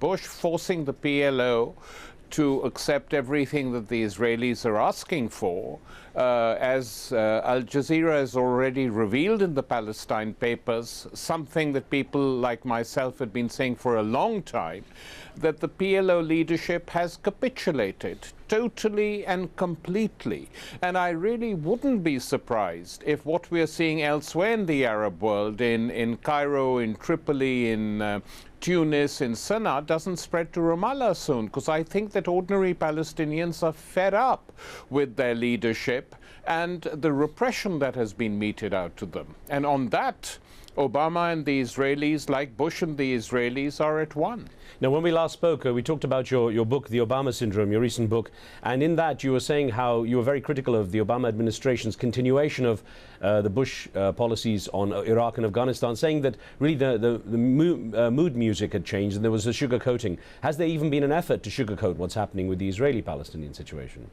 Bush, forcing the PLO to accept everything that the Israelis are asking for. As AlJazeera has already revealed in the Palestine papers, something that people like myself had been saying for a long time, that the PLO leadership has capitulated totally and completely. And I really wouldn't be surprised if what we're seeing elsewhere in the Arab world, in Cairo, in Tripoli, in Tunis, in Sana'a, doesn't spread to Ramallah soon, because I think that ordinary Palestinians are fed up with their leadership and the repression that has been meted out to them. And on that, Obama and the Israelis, like Bush and the Israelis, are at one. Now, when we last spoke, we talked about your book, The Obama Syndrome, your recent book, and in that you were saying how you were very critical of the Obama administration's continuation of the Bush policies on Iraq and Afghanistan, saying that really the mood music had changed and there was a sugarcoating. Has there even been an effort to sugarcoat what's happening with the Israeli-Palestinian situation?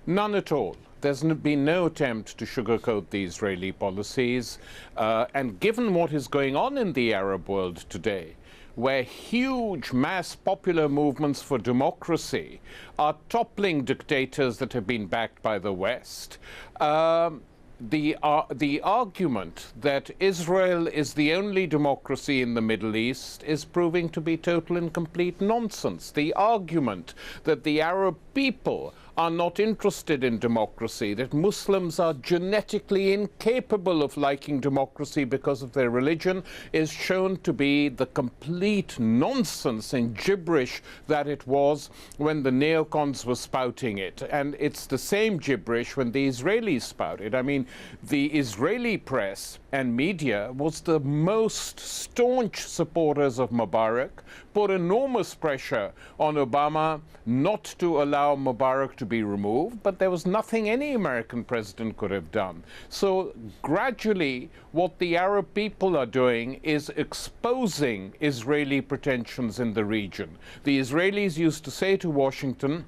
None at all. There's been no attempt to sugarcoat the Israeli policies. And given what is going on in the Arab world today, where huge mass popular movements for democracy are toppling dictators that have been backed by the West, the argument that Israel is the only democracy in the Middle East is proving to be total and complete nonsense. The argument that the Arab people are not interested in democracy, that Muslims are genetically incapable of liking democracy because of their religion, is shown to be the complete nonsense and gibberish that it was when the neocons were spouting it. And it's the same gibberish when the Israelis spout it. I mean, the Israeli press and media was the most staunch supporters of Mubarak, put enormous pressure on Obama not to allow Mubarak to be removed, but there was nothing any American president could have done. So gradually, what the Arab people are doing is exposing Israeli pretensions in the region. The Israelis used to say to Washington,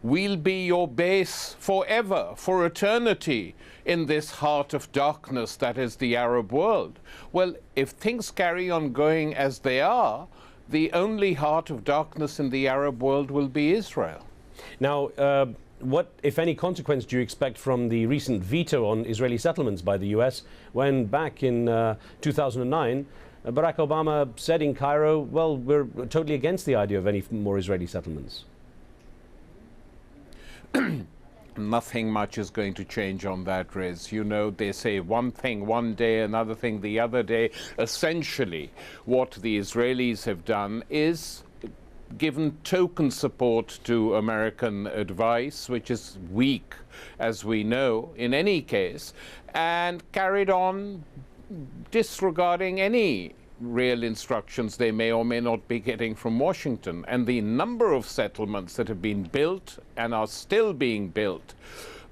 "We'll be your base forever, for eternity, in this heart of darkness that is the Arab world." Well, if things carry on going as they are, the only heart of darkness in the Arab world will be Israel. Now, what, if any, consequence do you expect from the recent veto on Israeli settlements by the US, when back in 2009, Barack Obama said in Cairo, well, we're totally against the idea of any more Israeli settlements? Nothing much is going to change on that, Riz. You know, they say one thing one day, another thing the other day. Essentially, what the Israelis have done is given token support to American advice, which is weak, as we know, in any case, and carried on disregarding any real instructions they may or may not be getting from Washington. And the number of settlements that have been built and are still being built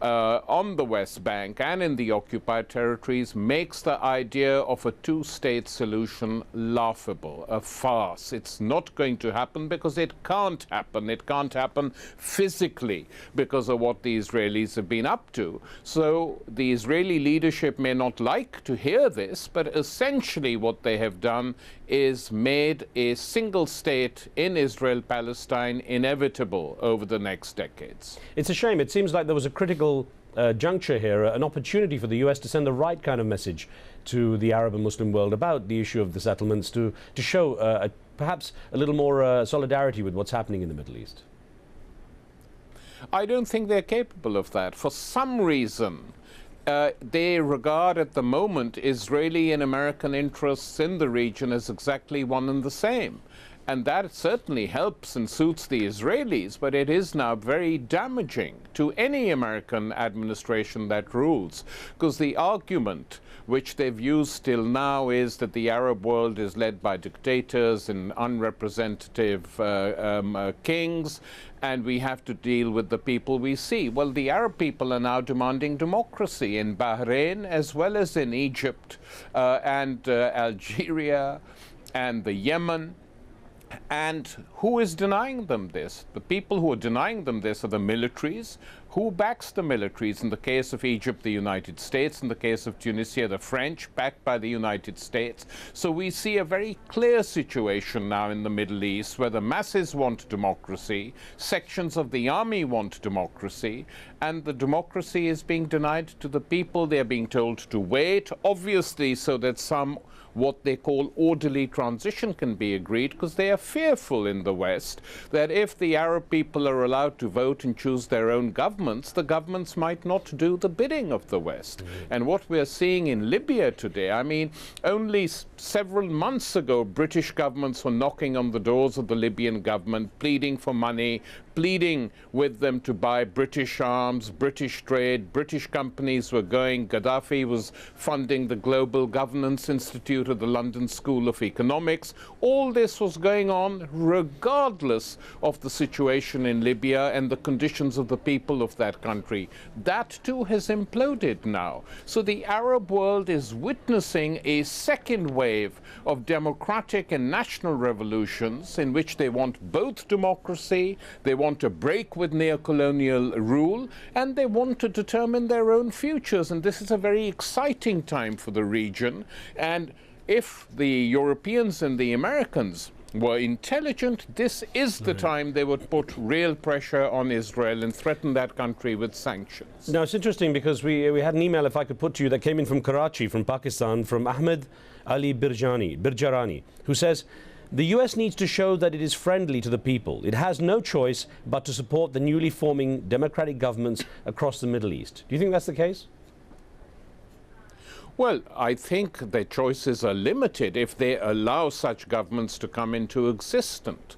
on the West Bank and in the occupied territories makes the idea of a two-state solution laughable, a farce. It's not going to happen because it can't happen. It can't happen physically because of what the Israelis have been up to. So the Israeli leadership may not like to hear this, but essentially what they have done is made a single state in Israel-Palestine inevitable over the next decades. It's a shame. It seems like there was a critical juncture here, an opportunity for the US to send the right kind of message to the Arab and Muslim world about the issue of the settlements, to show perhaps a little more solidarity with what's happening in the Middle East. I don't think they're capable of that. For some reason, they regard at the moment Israeli and American interests in the region as exactly one and the same. And that certainly helps and suits the Israelis, but it is now very damaging to any American administration that rules, because the argument which they've used till now is that the Arab world is led by dictators and unrepresentative kings, and we have to deal with the people we see. Well, the Arab people are now demanding democracy in Bahrain as well as in Egypt and Algeria and the Yemen And who is denying them this? The people who are denying them this are the militaries. Who backs the militaries? In the case of Egypt, the United States. In the case of Tunisia, the French, backed by the United States. So we see a very clear situation now in the Middle East where the masses want democracy, sections of the army want democracy, and the democracy is being denied to the people. They're being told to wait, obviously, so that some what they call orderly transition can be agreed, because they are fearful in the West that if the Arab people are allowed to vote and choose their own governments, the governments might not do the bidding of the West. And what we're seeing in Libya today, I mean, only several months ago, British governments were knocking on the doors of the Libyan government, pleading for money, pleading with them to buy British arms, British trade. British companies were going. Gaddafi was funding the Global Governance Institute of the London School of Economics. All this was going on regardless of the situation in Libya and the conditions of the people of that country. That too has imploded now. So the Arab world is witnessing a second wave of democratic and national revolutions in which they want both democracy, they want to break with neo-colonial rule, and they want to determine their own futures. And this is a very exciting time for the region. And if the Europeans and the Americans were intelligent, this is the time they would put real pressure on Israel and threaten that country with sanctions. Now, it's interesting because we had an email, if I could put to you, that came in from Karachi, from Pakistan, from Ahmed Ali Birjarani, who says, the US needs to show that it is friendly to the people. It has no choice but to support the newly forming democratic governments across the Middle East. Do you think that's the case? Well, I think their choices are limited if they allow such governments to come into existence.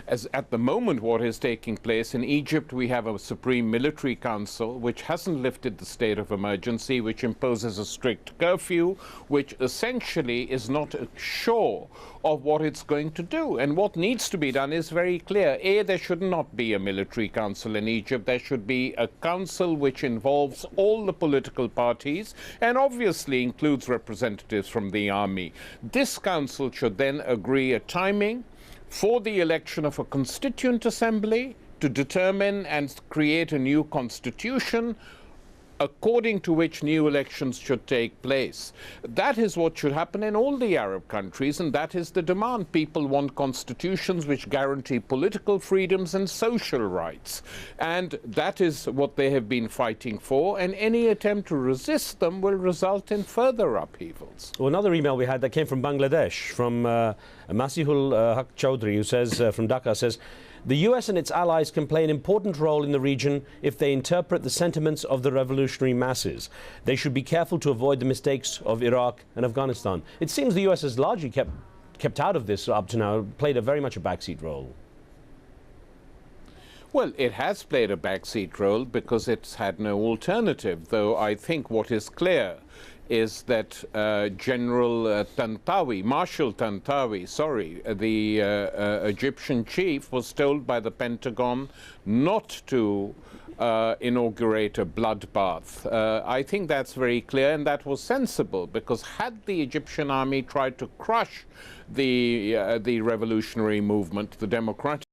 As at the moment, what is taking place in Egypt, we have a Supreme Military Council which hasn't lifted the state of emergency, which imposes a strict curfew, which essentially is not sure of what it's going to do. And what needs to be done is very clear. A, there should not be a military council in Egypt. There should be a council which involves all the political parties and obviously includes representatives from the army. This council should then agree a timing for the election of a constituent assembly to determine and create a new constitution according to which new elections should take place. That is what should happen in all the Arab countries, and that is the demand. People want constitutions which guarantee political freedoms and social rights. And that is what they have been fighting for, and any attempt to resist them will result in further upheavals. Well, another email we had that came from Bangladesh, from Masihul Haq Chowdhury, who says, from Dhaka, says, the US and its allies can play an important role in the region if they interpret the sentiments of the revolutionary masses. They should be careful to avoid the mistakes of Iraq and Afghanistan. It seems the US has largely kept out of this up to now, played very much a backseat role. Well, it has played a backseat role because it's had no alternative, though I think what is clear is that Marshal Tantawi, the Egyptian chief, was told by the Pentagon not to inaugurate a bloodbath. I think that's very clear, and that was sensible, because had the Egyptian army tried to crush the revolutionary movement, the democratic